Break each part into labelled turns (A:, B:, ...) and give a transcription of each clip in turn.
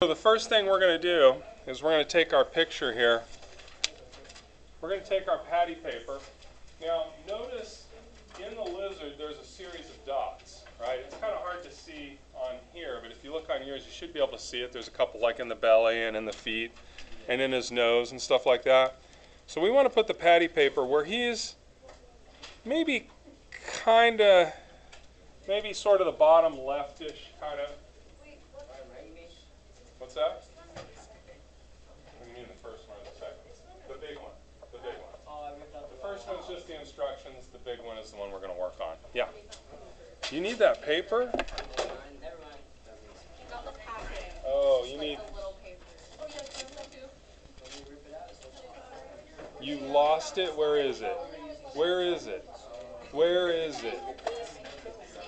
A: So the first thing we're going to do is we're going to take our picture here. We're going to take our patty paper. Now notice in the lizard there's a series of dots, right? It's kind of hard to see on here, but if you look on yours you should be able to see it. There's a couple like in the belly and in the feet and in his nose and stuff like that. So we want to put the patty paper where he's maybe maybe sort of the bottom leftish kind of. What's that? What do you mean the first one or the second? The big one. The big one. The first one's just the instructions. The big one is the one we're going to work on. Yeah. You need that paper? Oh, you need... You lost it? Where is it? Where is it? Where is it?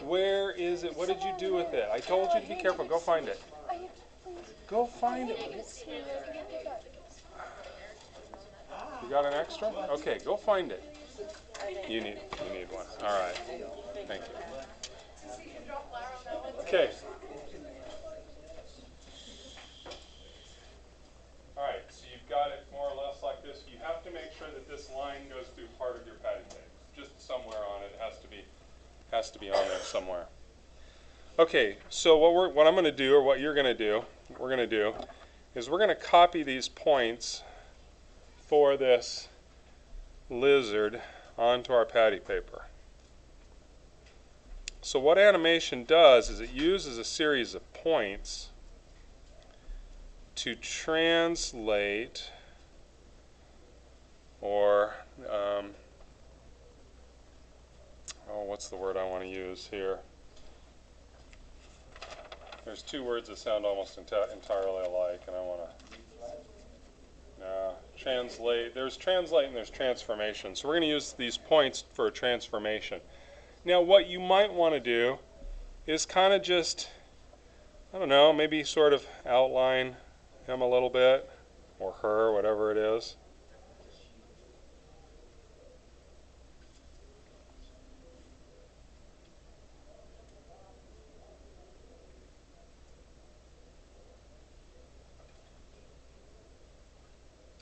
A: Where is it? What did you do with it? I told you to be careful. Go find it. Go find it. You got an extra? Okay, go find it. You need one. All right. Thank you. Okay. All right, so you've got it more or less like this. You have to make sure that this line goes through part of your patty cake. Just somewhere on it. It has to be on there somewhere. Okay, so what I'm going to do, or what you're going to do, we're going to do, is we're going to copy these points for this lizard onto our patty paper. So what animation does is it uses a series of points to translate, or what's the word I want to use here? There's two words that sound almost entirely alike, and I want to translate. There's translate and there's transformation. So we're going to use these points for a transformation. Now what you might want to do is kind of just, I don't know, maybe sort of outline him a little bit, or her, whatever it is.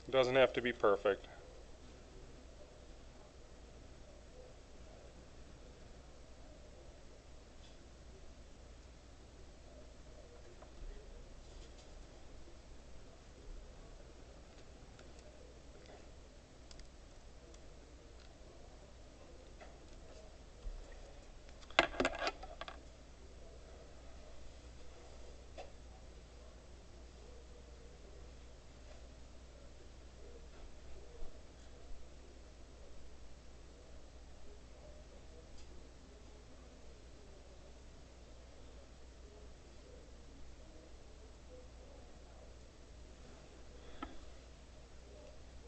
A: It doesn't have to be perfect.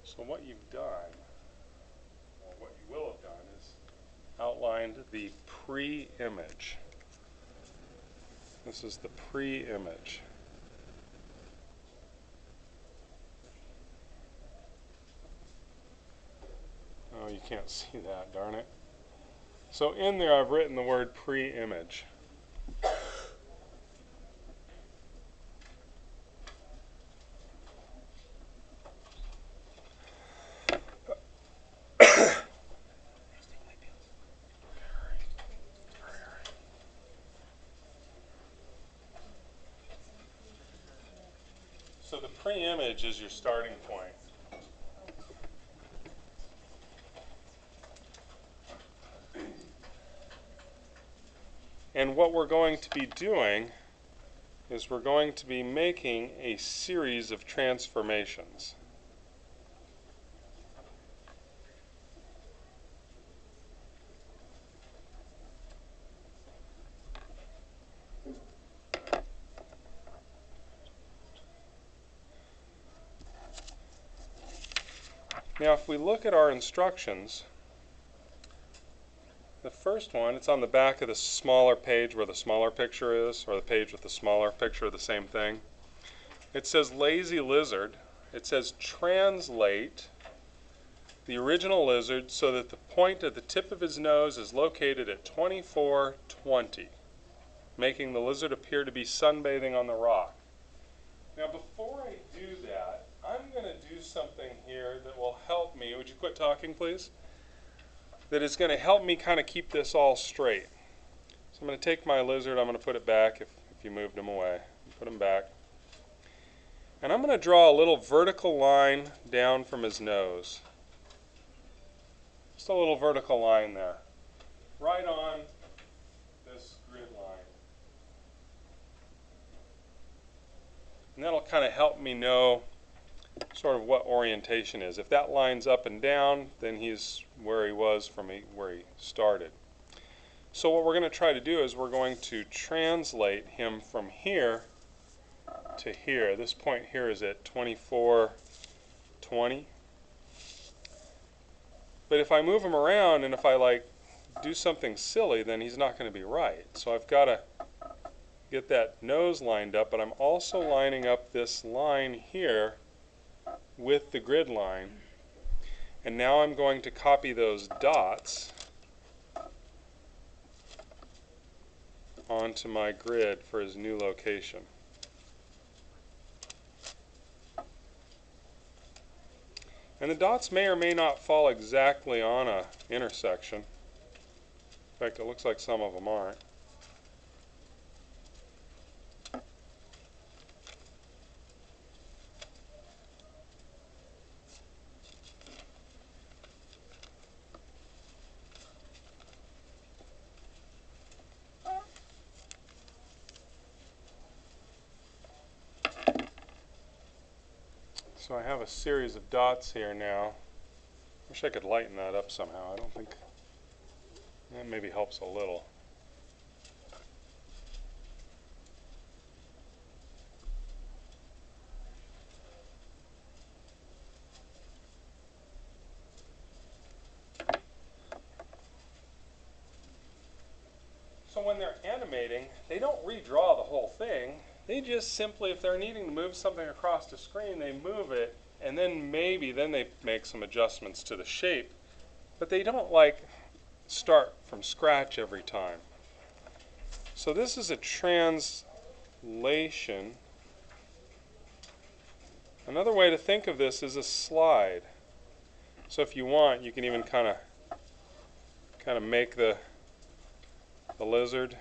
A: So what you've done, or what you will have done, is outlined the pre-image. This is the pre-image. Oh, you can't see that, darn it. So in there I've written the word pre-image. So the pre-image is your starting point. And what we're going to be doing is we're going to be making a series of transformations. Now if we look at our instructions, the first one, it's on the back of the smaller page where the smaller picture is, or the page with the smaller picture of the same thing. It says lazy lizard. It says translate the original lizard so that the point at the tip of his nose is located at 2420, making the lizard appear to be sunbathing on the rock. quit talking, please? That is going to help me kind of keep this all straight. So I'm going to take my lizard, I'm going to put it back if you moved him away. Put him back. And I'm going to draw a little vertical line down from his nose. Just a little vertical line there. Right on this grid line. And that'll kind of help me know sort of what orientation is. If that line's up and down, then he's where he was from where he started. So what we're going to try to do is we're going to translate him from here to here. This point here is at 2420. But if I move him around and if I like do something silly, then he's not going to be right. So I've got to get that nose lined up, but I'm also lining up this line here with the grid line. And now I'm going to copy those dots onto my grid for his new location. And the dots may or may not fall exactly on a intersection. In fact, it looks like some of them aren't. So I have a series of dots here now. Wish I could lighten that up somehow. I don't think that maybe helps a little. So when they're animating, they don't redraw the whole thing. They just simply, if they're needing to move something across the screen, they move it, and then they make some adjustments to the shape. But they don't like start from scratch every time. So this is a translation. Another way to think of this is a slide. So if you want, you can even kind of make the lizard.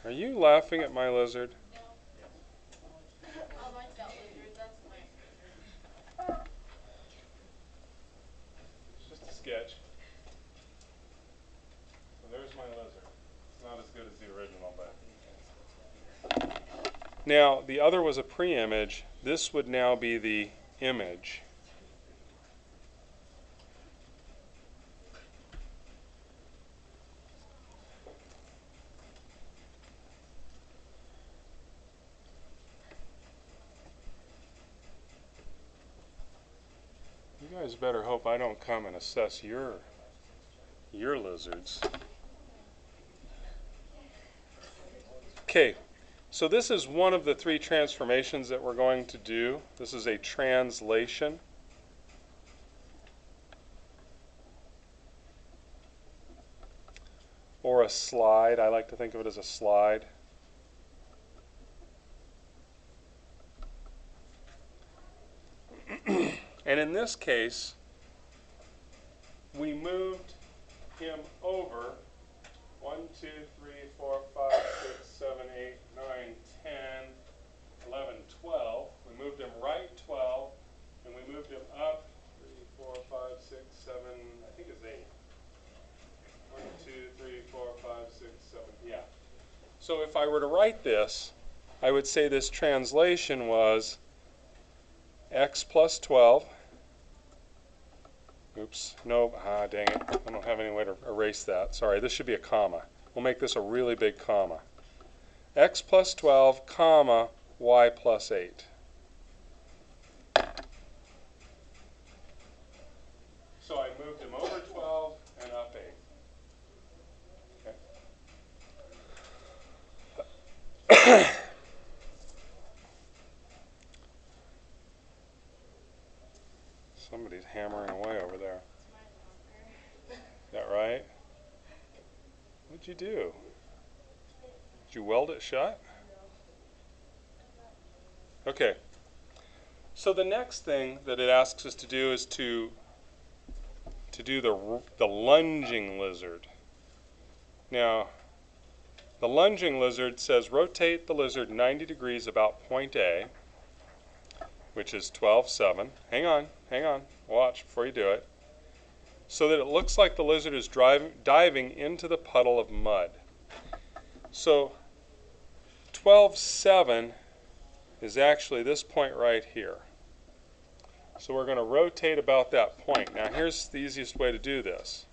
A: Are you laughing at my lizard?
B: No. I like that lizard. That's my favorite.
A: It's just a sketch. So there's my lizard. It's not as good as the original, but. Now, the other was a pre-image. This would now be the image. You guys better hope I don't come and assess your lizards. Okay, so this is one of the three transformations that we're going to do. This is a translation. Or a slide. I like to think of it as a slide. And in this case, we moved him over 1, 2, 3, 4, 5, 6, 7, 8, 9, 10, 11, 12. We moved him right 12, and we moved him up 3, 4, 5, 6, 7, I think it's 8. 1, 2, 3, 4, 5, 6, 7, yeah. So if I were to write this, I would say this translation was x plus 12. Oops, no, dang it. I don't have any way to erase that. Sorry, this should be a comma. We'll make this a really big comma. X plus 12, comma, y plus 8. So I moved him over 12 and up 8. Okay. Somebody's hammering away over there. Is that right? What'd you do? Did you weld it shut? Okay. So the next thing that it asks us to do is to do the lunging lizard. Now, the lunging lizard says rotate the lizard 90 degrees about point A, which is 12.7. Hang on, watch before you do it. So that it looks like the lizard is diving into the puddle of mud. So 12.7 is actually this point right here. So we're going to rotate about that point. Now here's the easiest way to do this.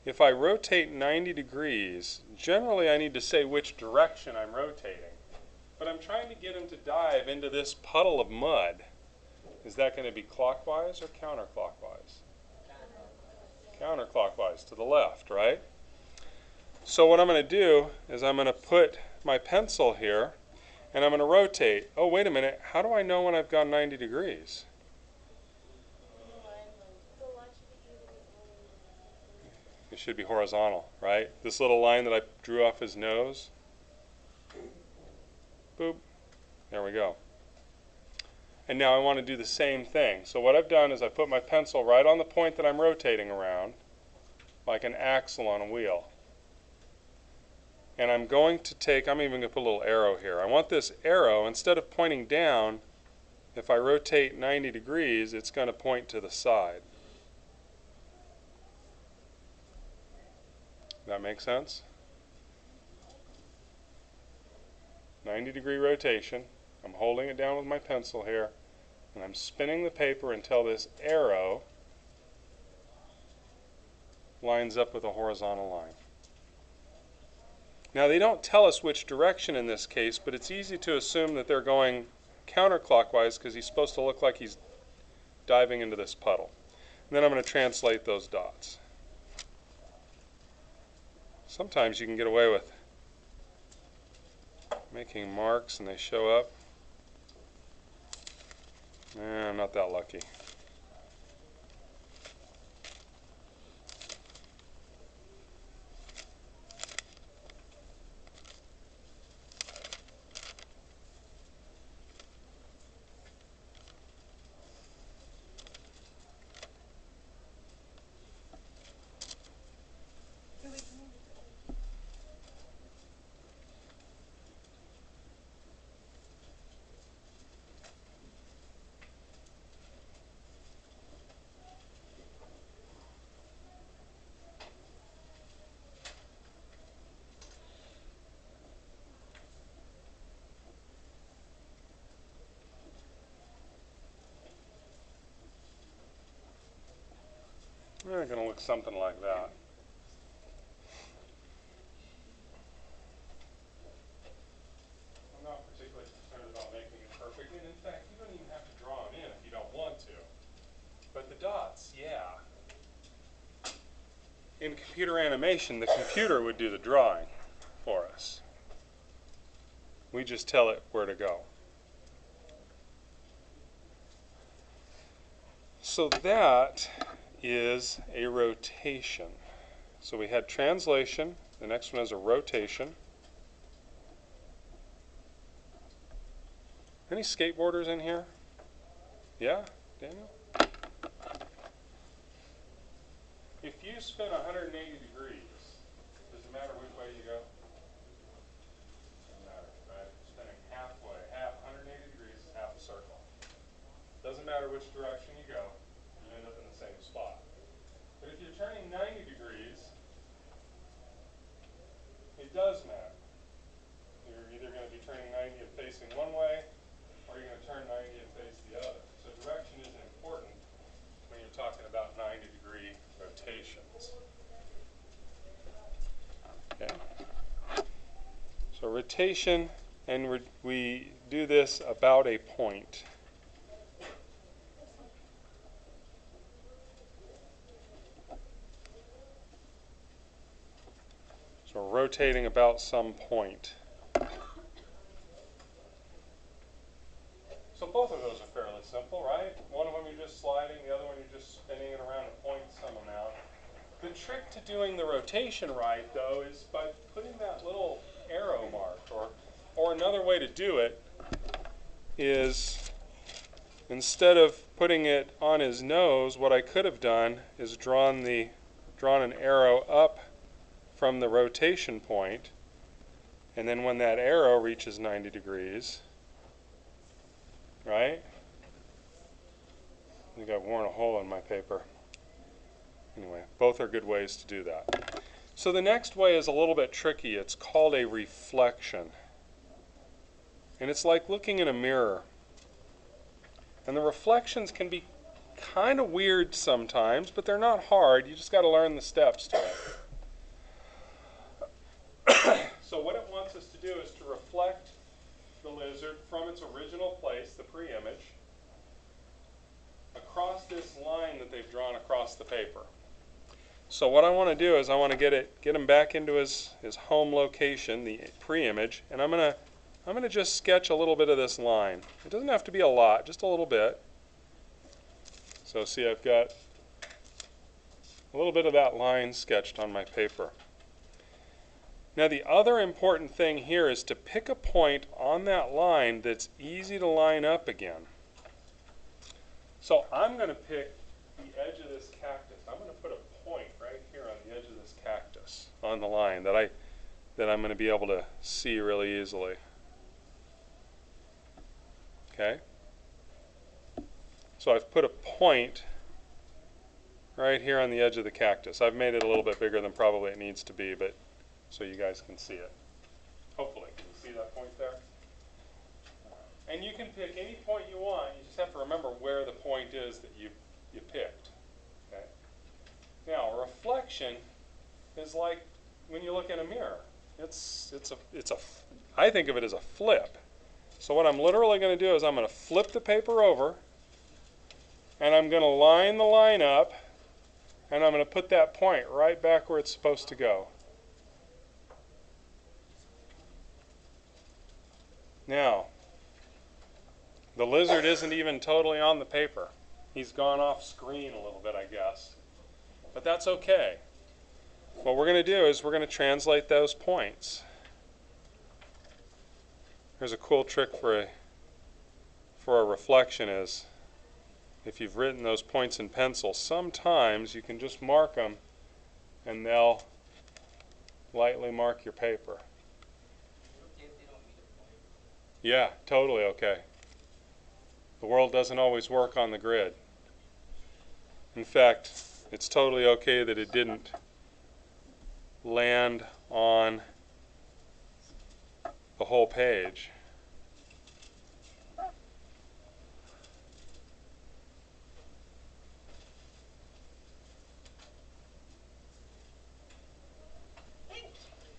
A: If I rotate 90 degrees, generally I need to say which direction I'm rotating. But I'm trying to get him to dive into this puddle of mud. Is that going to be clockwise or counterclockwise? Counterclockwise, to the left, right? So what I'm going to do is I'm going to put my pencil here and I'm going to rotate. Oh, wait a minute. How do I know when I've gone 90 degrees? It should be horizontal, right? This little line that I drew off his nose. Boop. There we go. And now I want to do the same thing. So what I've done is I put my pencil right on the point that I'm rotating around, like an axle on a wheel. And I'm going to take, I'm even going to put a little arrow here. I want this arrow, instead of pointing down, if I rotate 90 degrees, it's going to point to the side. That make sense? 90-degree rotation. I'm holding it down with my pencil here, and I'm spinning the paper until this arrow lines up with a horizontal line. Now they don't tell us which direction in this case, but it's easy to assume that they're going counterclockwise because he's supposed to look like he's diving into this puddle. And then I'm going to translate those dots. Sometimes you can get away with making marks and they show up. I'm not that lucky. They're going to look something like that. I'm not particularly concerned about making it perfect, and in fact, you don't even have to draw them in if you don't want to. But the dots, yeah. In computer animation, the computer would do the drawing for us. We just tell it where to go. So that is a rotation. So we had translation. The next one is a rotation. Any skateboarders in here? Yeah, Daniel? If you spin 180 degrees, does it matter which way you go? Doesn't matter, right? Spinning halfway, 180 degrees is half a circle. Doesn't matter which direction you go, you end up in the same spot. But if you're turning 90 degrees, it does matter. You're either going to be turning 90 and facing one way, or you're going to turn 90 and face the other. So direction isn't important when you're talking about 90-degree rotations. Okay. So rotation, and we do this about a point. So we're rotating about some point. So both of those are fairly simple, right? One of them you're just sliding, the other one you're just spinning it around a point some amount. The trick to of doing the rotation right, though, is by putting that little arrow mark, or another way to do it is, instead of putting it on his nose, what I could have done is drawn an arrow up from the rotation point, and then when that arrow reaches 90 degrees, right? I think I've worn a hole in my paper. Anyway, both are good ways to do that. So the next way is a little bit tricky. It's called a reflection. And it's like looking in a mirror. And the reflections can be kind of weird sometimes, but they're not hard. You just got to learn the steps to it. So what it wants us to do is to reflect the lizard from its original place, the pre-image, across this line that they've drawn across the paper. So what I want to do is I want to get him back into his home location, the pre-image, and I'm gonna just sketch a little bit of this line. It doesn't have to be a lot, just a little bit. So see, I've got a little bit of that line sketched on my paper. Now the other important thing here is to pick a point on that line that's easy to line up again. So I'm going to pick the edge of this cactus. I'm going to put a point right here on the edge of this cactus on the line that I'm going to be able to see really easily. Okay? So I've put a point right here on the edge of the cactus. I've made it a little bit bigger than probably it needs to be, but so you guys can see it. Hopefully. Can you see that point there? And you can pick any point you want. You just have to remember where the point is that you picked. Okay? Now, a reflection is like when you look in a mirror. I think of it as a flip. So what I'm literally going to do is I'm going to flip the paper over, and I'm going to line the line up, and I'm going to put that point right back where it's supposed to go. Now, the lizard isn't even totally on the paper. He's gone off screen a little bit, I guess. But that's okay. What we're going to do is we're going to translate those points. Here's a cool trick for a reflection is, if you've written those points in pencil, sometimes you can just mark them and they'll lightly mark your paper. Yeah, totally okay. The world doesn't always work on the grid. In fact, it's totally okay that it didn't land on the whole page.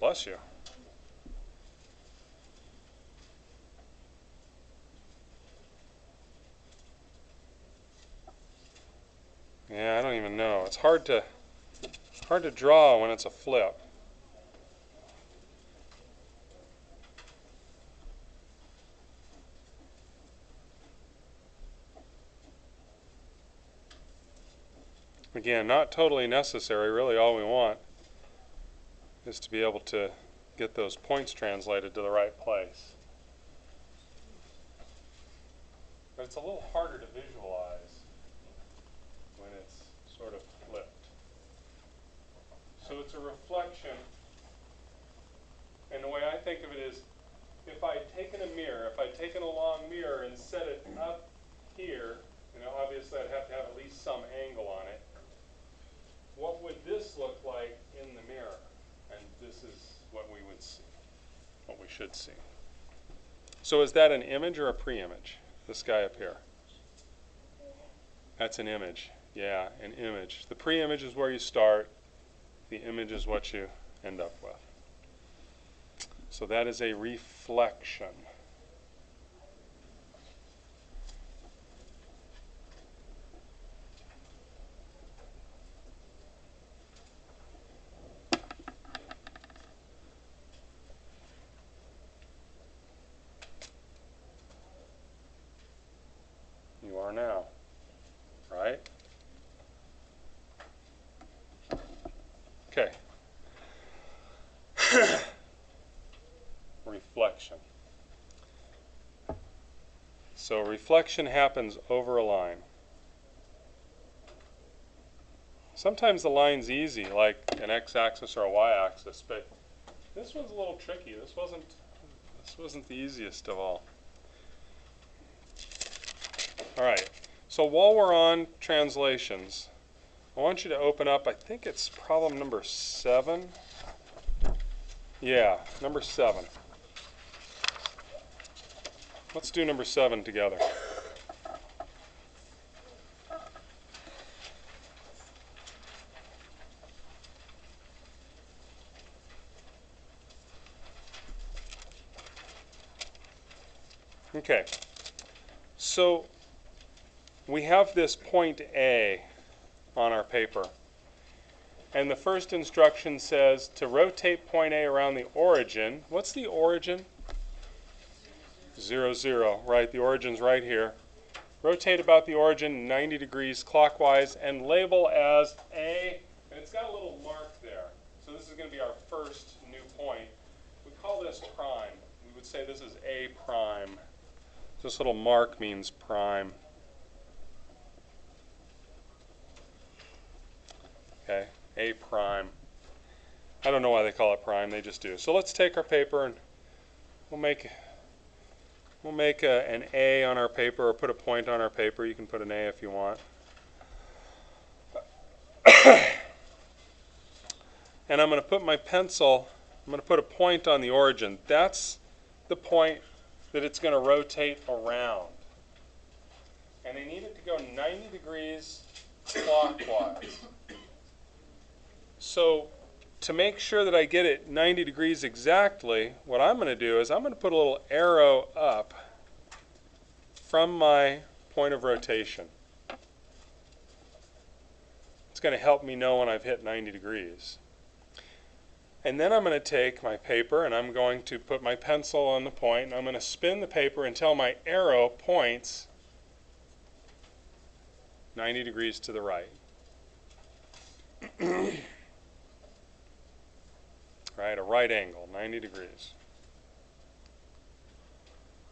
A: Bless you. Yeah, I don't even know. It's hard to draw when it's a flip. Again, not totally necessary. Really all we want is to be able to get those points translated to the right place. But it's a little harder to visualize when it's sort of flipped. So it's a reflection, and the way I think of it is, if I'd taken a mirror, if I'd taken a long mirror and set it up here, obviously I'd have to have at least some angle on it. What would this look like in the mirror? And this is what we would see, what we should see. So is that an image or a pre-image? This guy up here. That's an image. Yeah, an image. The pre-image is where you start. The image is what you end up with. So that is a reflection. You are now, right? Okay. Reflection. So reflection happens over a line. Sometimes the line's easy, like an x-axis or a y-axis, but this one's a little tricky. This wasn't the easiest of all. All right. So while we're on translations, I want you to open up, I think it's problem number 7. Yeah, number 7. Let's do number 7 together. Okay, so we have this point A on our paper. And the first instruction says to rotate point A around the origin. What's the origin? 0, 0, right? The origin's right here. Rotate about the origin 90 degrees clockwise and label as A, and it's got a little mark there. So this is going to be our first new point. We call this prime. We would say this is A prime. This little mark means prime. Okay, A prime. I don't know why they call it prime, they just do. So let's take our paper and we'll make an A on our paper, or put a point on our paper. You can put an A if you want. And I'm going to put my pencil, I'm going to put a point on the origin. That's the point that it's going to rotate around. And I need it to go 90 degrees clockwise. So to make sure that I get it 90 degrees exactly, what I'm going to do is I'm going to put a little arrow up from my point of rotation. It's going to help me know when I've hit 90 degrees. And then I'm going to take my paper and I'm going to put my pencil on the point and I'm going to spin the paper until my arrow points 90 degrees to the right. Right, a right angle, 90 degrees.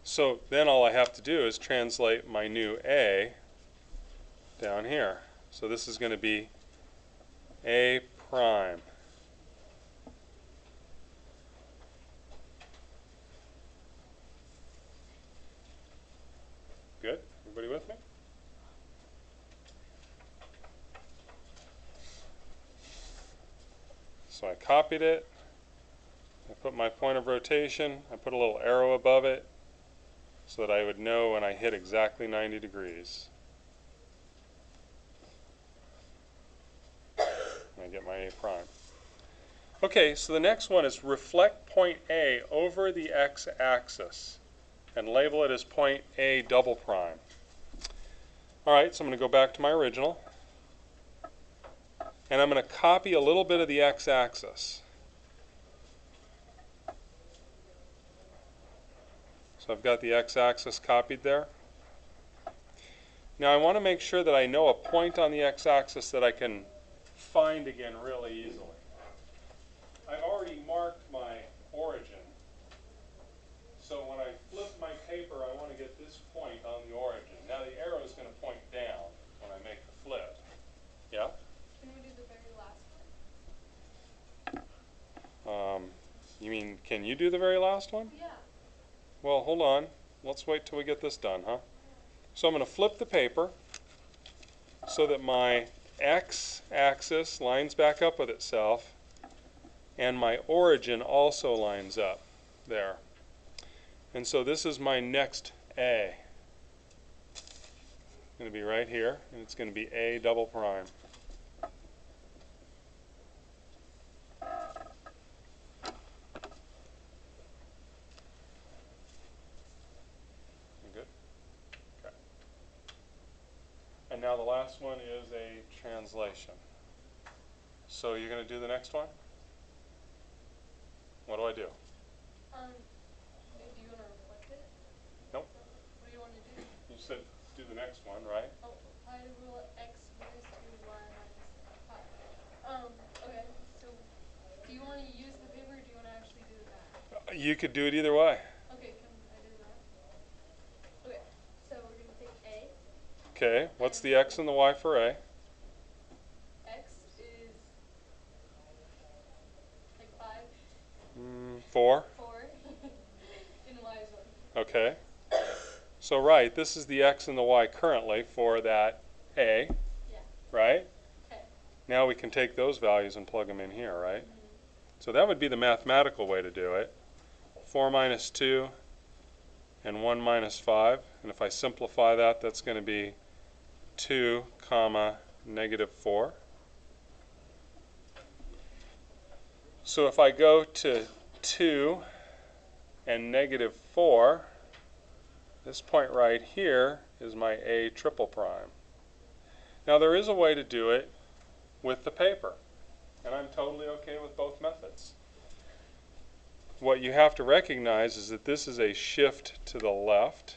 A: So then all I have to do is translate my new A down here. So this is going to be A prime. Good? Everybody with me? So I copied it. I put my point of rotation. I put a little arrow above it so that I would know when I hit exactly 90 degrees. And I get my A prime. Okay, so the next one is reflect point A over the x-axis and label it as point A double prime. Alright, so I'm going to go back to my original and I'm going to copy a little bit of the x-axis. So I've got the x-axis copied there. Now I want to make sure that I know a point on the x-axis that I can find again really easily. I've already marked my origin. So when I flip my paper, I want to get this point on the origin. Now the arrow is going to point down when I make the flip. Yeah?
B: Can we do the very last one?
A: You mean, can you do the very last one?
B: Yeah.
A: Well, hold on. Let's wait till we get this done, huh? So I'm going to flip the paper so that my x-axis lines back up with itself and my origin also lines up there. And so this is my next A. It's going to be right here, and it's going to be A double prime. Good? Okay. And now the last one is a translation. So you're going to do the next one? What do I do?
B: Do you want to reflect it?
A: Nope.
B: What do you want to do?
A: You said do the next one, right?
B: Oh, pi to rule x minus 2y minus pi. Okay, so
A: You could do it either way.
B: Okay, can I do that? Okay, so we're going to take A.
A: Okay, what's the x and the y for A?
B: X is like 5.
A: 4.
B: 4. And Y is 1.
A: Okay. So right, this is the x and the y currently for that A,
B: Yeah.
A: right?
B: Okay.
A: Now we can take those values and plug them in here, right?
B: Mm-hmm.
A: So that would be the mathematical way to do it. 4 minus 2 and 1 minus 5. And if I simplify that, that's going to be 2 comma negative 4. So if I go to 2 and negative 4, this point right here is my A triple prime. Now there is a way to do it with the paper, and I'm totally okay with both methods. What you have to recognize is that this is a shift to the left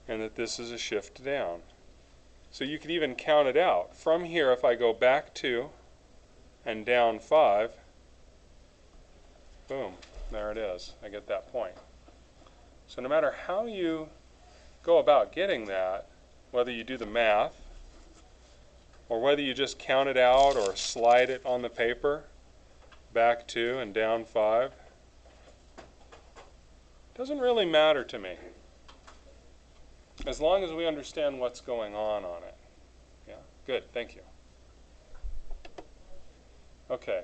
A: and that this is a shift down. So you could even count it out. From here, if I go back 2 and down 5, boom, there it is. I get that point. So no matter how you go about getting that, whether you do the math or whether you just count it out or slide it on the paper, back 2 and down 5, doesn't really matter to me, as long as we understand what's going on it. Yeah, good, thank you. Okay.